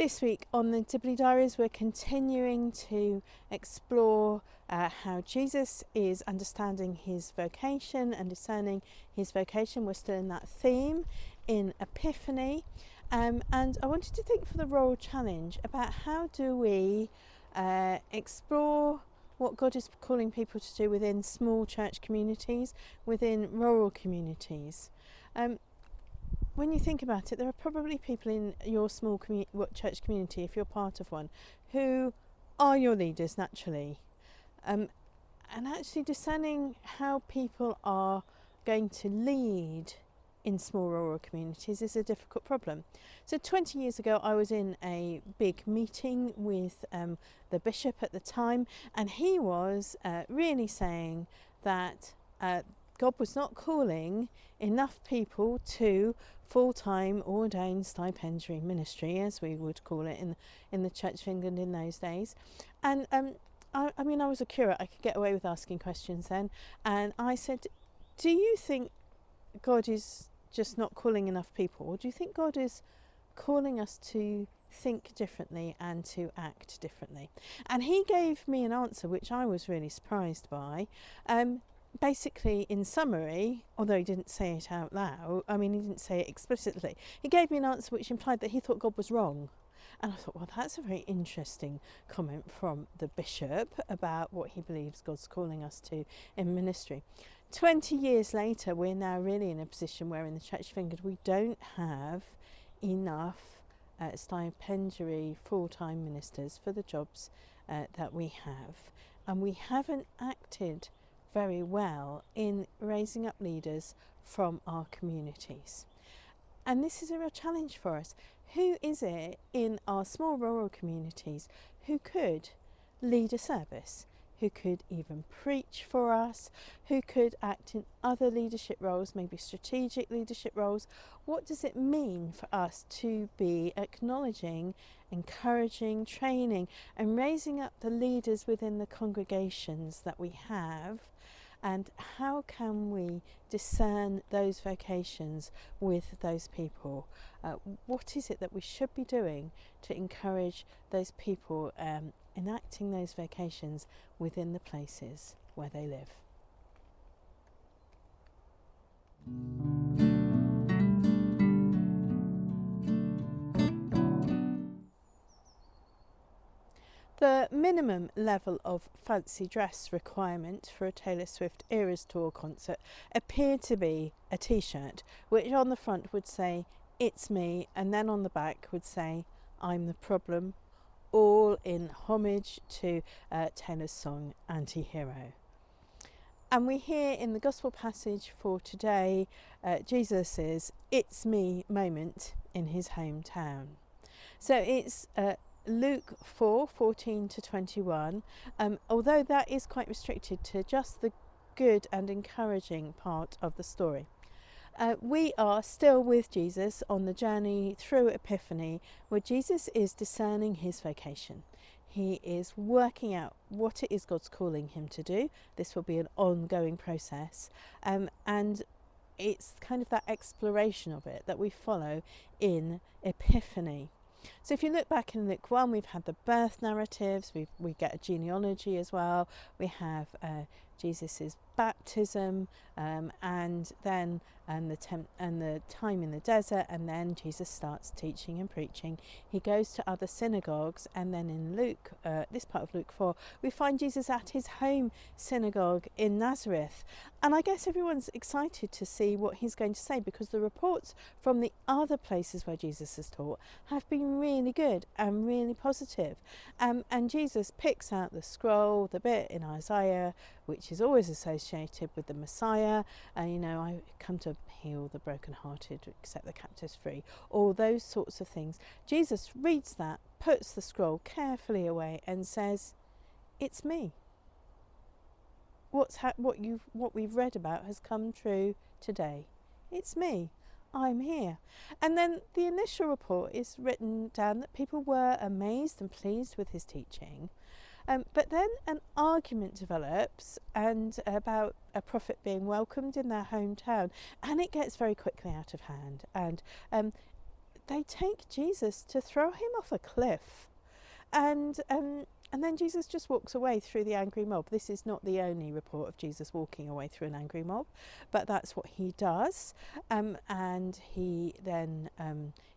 This week on the Dibley Diaries, we're continuing to explore how Jesus is understanding his vocation and discerning his vocation. We're still in that theme in Epiphany. And I wanted to think for the Royal Challenge about how do we explore what God is calling people to do within small church communities, within rural communities. When you think about it, there are probably people in your small church community, if you're part of one, who are your leaders naturally. And actually discerning how people are going to lead in small rural communities is a difficult problem. So 20 years ago, I was in a big meeting with the bishop at the time, and he was really saying that God was not calling enough people to full-time ordained stipendiary ministry, as we would call it in the Church of England in those days. And I mean, I was a curate, I could get away with asking questions then. And I said, do you think God is just not calling enough people? Or do you think God is calling us to think differently and to act differently? And he gave me an answer which I was really surprised by. Basically, in summary, although he didn't say it out loud, I mean, he didn't say it explicitly, he gave me an answer which implied that he thought God was wrong. And I thought, well, that's a very interesting comment from the bishop about what he believes God's calling us to in ministry. 20 years later, we're now really in a position where in the Church of England we don't have enough stipendiary full-time ministers for the jobs that we have. And we haven't acted very well in raising up leaders from our communities. And this is a real challenge for us. Who is it in our small rural communities who could lead a service, who could even preach for us, who could act in other leadership roles, maybe strategic leadership roles? What does it mean for us to be acknowledging, encouraging, training and raising up the leaders within the congregations that we have? And how can we discern those vocations with those people? What is it that we should be doing to encourage those people enacting those vocations within the places where they live? The minimum level of fancy dress requirement for a Taylor Swift Eras Tour concert appeared to be a t-shirt, which on the front would say, "It's me," and then on the back would say, "I'm the problem," all in homage to Taylor's song Anti-Hero. And we hear in the Gospel passage for today, Jesus' "It's me" moment in his hometown. So it's Luke 4:14 to 21, although that is quite restricted to just the good and encouraging part of the story. We are still with Jesus on the journey through Epiphany, where Jesus is discerning his vocation. He is working out what it is God's calling him to do. This will be an ongoing process, and it's kind of that exploration of it that we follow in Epiphany. So if you look back in Luke 1, we've had the birth narratives, we get a genealogy as well, we have Jesus's baptism, and then the time in the desert, and then Jesus starts teaching and preaching. He goes to other synagogues, and then in Luke, this part of Luke 4, we find Jesus at his home synagogue in Nazareth. And I guess everyone's excited to see what he's going to say, because the reports from the other places where Jesus has taught have been really good and really positive. And Jesus picks out the scroll, the bit in Isaiah, which is always associated with the Messiah. I come to heal the brokenhearted, set the captives free, all those sorts of things. Jesus reads that, puts the scroll carefully away and says, "It's me. What we've read about has come true today. It's me. I'm here." And then the initial report is written down that people were amazed and pleased with his teaching. But then an argument develops and about a prophet being welcomed in their hometown, and it gets very quickly out of hand. And they take Jesus to throw him off a cliff. And then Jesus just walks away through the angry mob. This is not the only report of Jesus walking away through an angry mob, but that's what he does. And he then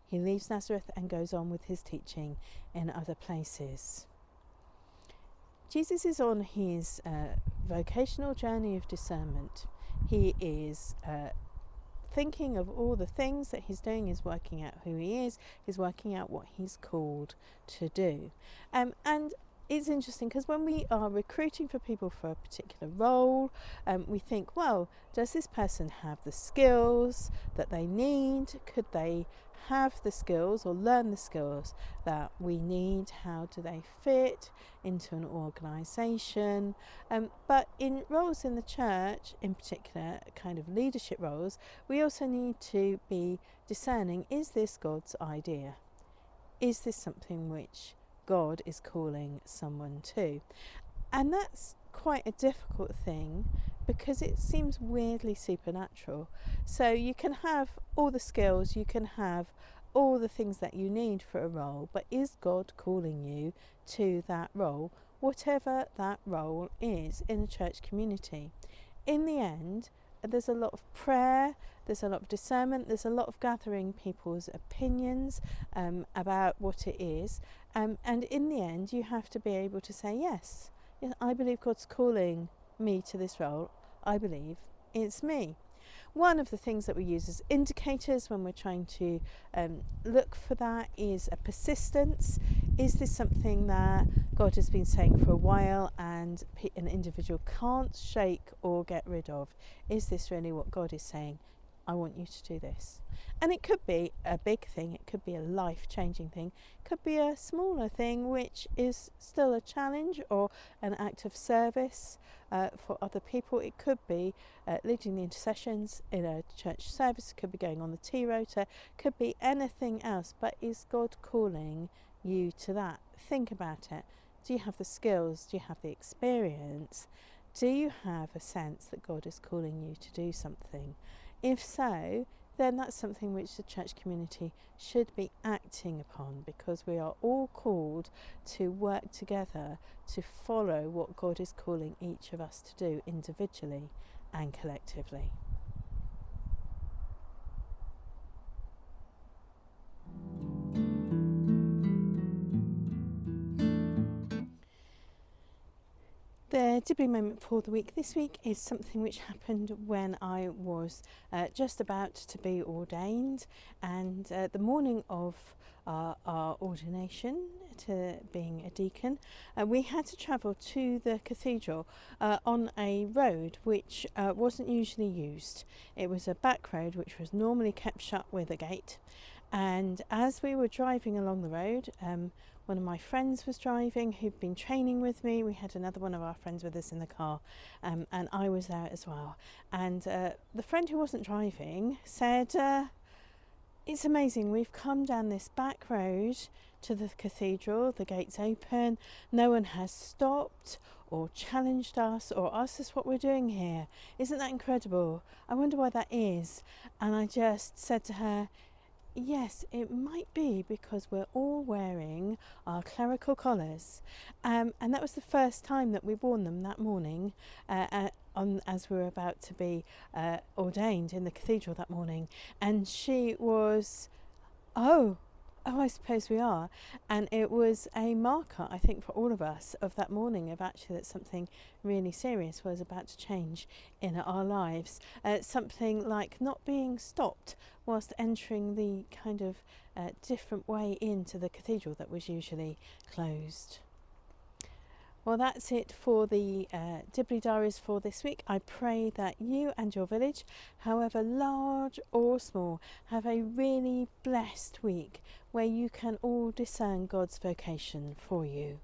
he leaves Nazareth and goes on with his teaching in other places. Jesus is on his vocational journey of discernment. He is thinking of all the things that he's doing. He's working out who he is. He's working out what he's called to do. And it's interesting because when we are recruiting for people for a particular role, we think, well, does this person have the skills that they need? Could they have the skills or learn the skills that we need? How do they fit into an organisation? But in roles in the church, in particular kind of leadership roles, we also need to be discerning, is this God's idea? Is this something which God is calling someone to? And that's quite a difficult thing because it seems weirdly supernatural. So you can have all the skills, you can have all the things that you need for a role, but is God calling you to that role, whatever that role is in a church community? In the end, there's a lot of prayer, there's a lot of discernment, there's a lot of gathering people's opinions about what it is, and in the end you have to be able to say, yes, I believe God's calling me to this role, I believe it's me. One of the things that we use as indicators when we're trying to look for that is a persistence. Is this something that God has been saying for a while and an individual can't shake or get rid of? Is this really what God is saying? I want you to do this. And it could be a big thing, it could be a life-changing thing, it could be a smaller thing which is still a challenge or an act of service for other people. It could be leading the intercessions in a church service, it could be going on the tea rota, it could be anything else. But is God calling you to that? Think about it. Do you have the skills? Do you have the experience? Do you have a sense that God is calling you to do something? If so, then that's something which the church community should be acting upon, because we are all called to work together to follow what God is calling each of us to do individually and collectively. The Dibley moment for the week this week is something which happened when I was just about to be ordained, and the morning of our ordination to being a deacon, we had to travel to the cathedral on a road which wasn't usually used. It was a back road which was normally kept shut with a gate, and as we were driving along the road, one of my friends was driving who'd been training with me. We had another one of our friends with us in the car, and I was there as well. And the friend who wasn't driving said, it's amazing, we've come down this back road to the cathedral, the gate's open, no one has stopped or challenged us or asked us what we're doing here. Isn't that incredible? I wonder why that is. And I just said to her, yes, it might be because we're all wearing our clerical collars, and that was the first time that we'd worn them that morning as we were about to be ordained in the cathedral that morning. And she was, oh, I suppose we are. And it was a marker, I think, for all of us of that morning, of actually that something really serious was about to change in our lives. Something like not being stopped whilst entering the kind of different way into the cathedral that was usually closed. Well, that's it for the Dibley Diaries for this week. I pray that you and your village, however large or small, have a really blessed week where you can all discern God's vocation for you.